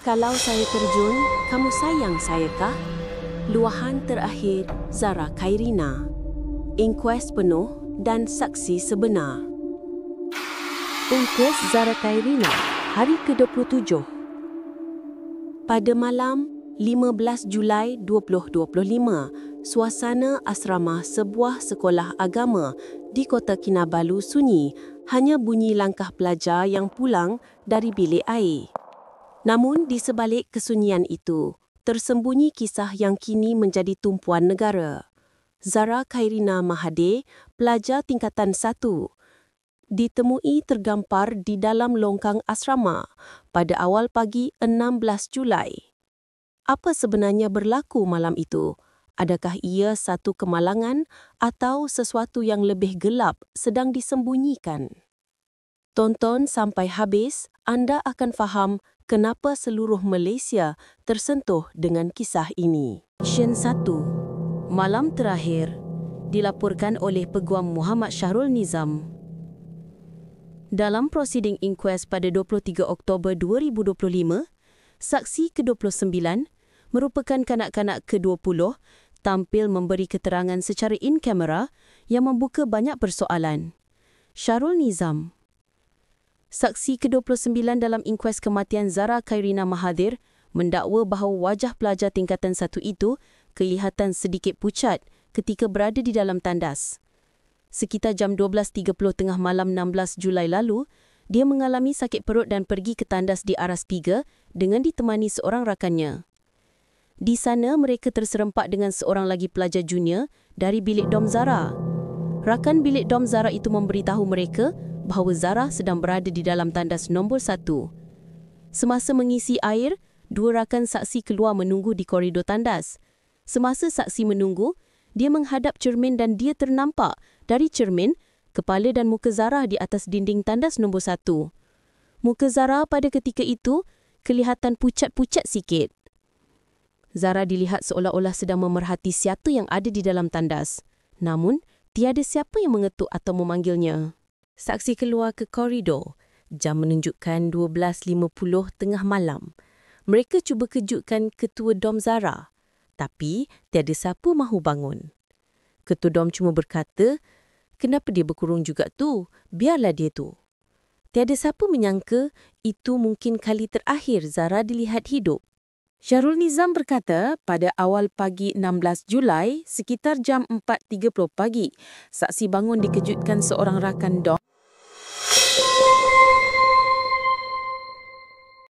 Kalau saya terjun, kamu sayang saya kah? Luahan terakhir Zara Khairina. Inkuest penuh dan saksi sebenar. Inkuest Zara Khairina, hari ke-27. Pada malam 15 Julai 2025, suasana asrama sebuah sekolah agama di Kota Kinabalu sunyi, hanya bunyi langkah pelajar yang pulang dari bilik air. Namun di sebalik kesunyian itu, tersembunyi kisah yang kini menjadi tumpuan negara. Zara Khairina Mahathir, pelajar tingkatan 1, ditemui tergampar di dalam longkang asrama pada awal pagi 16 Julai. Apa sebenarnya berlaku malam itu? Adakah ia satu kemalangan atau sesuatu yang lebih gelap sedang disembunyikan? Tonton sampai habis, anda akan faham kenapa seluruh Malaysia tersentuh dengan kisah ini. Sien 1. Malam terakhir, dilaporkan oleh Peguam Muhammad Syahrul Nizam. Dalam prosiding inkuest pada 23 Oktober 2025, saksi ke-29 merupakan kanak-kanak ke-20 tampil memberi keterangan secara in-kamera yang membuka banyak persoalan. Syahrul Nizam. Saksi ke-29 dalam inkuest kematian Zara Khairina Mahathir mendakwa bahawa wajah pelajar tingkatan 1 itu kelihatan sedikit pucat ketika berada di dalam tandas. Sekitar jam 12.30 tengah malam 16 Julai lalu, dia mengalami sakit perut dan pergi ke tandas di Aras 3 dengan ditemani seorang rakannya. Di sana, mereka terserempak dengan seorang lagi pelajar junior dari bilik dom Zara. Rakan bilik dom Zara itu memberitahu mereka bahawa Zara sedang berada di dalam tandas nombor 1. Semasa mengisi air, dua rakan saksi keluar menunggu di koridor tandas. Semasa saksi menunggu, dia menghadap cermin dan dia ternampak dari cermin kepala dan muka Zara di atas dinding tandas nombor 1. Muka Zara pada ketika itu kelihatan pucat-pucat sikit. Zara dilihat seolah-olah sedang memerhati siapa yang ada di dalam tandas. Namun, tiada siapa yang mengetuk atau memanggilnya. Saksi keluar ke koridor. Jam menunjukkan 12.50 tengah malam. Mereka cuba kejutkan ketua dom Zara. Tapi, tiada siapa mahu bangun. Ketua dom cuma berkata, kenapa dia berkurung juga tu? Biarlah dia tu. Tiada siapa menyangka itu mungkin kali terakhir Zara dilihat hidup. Syahrul Nizam berkata, pada awal pagi 16 Julai, sekitar jam 4.30 pagi, saksi bangun dikejutkan seorang rakan dom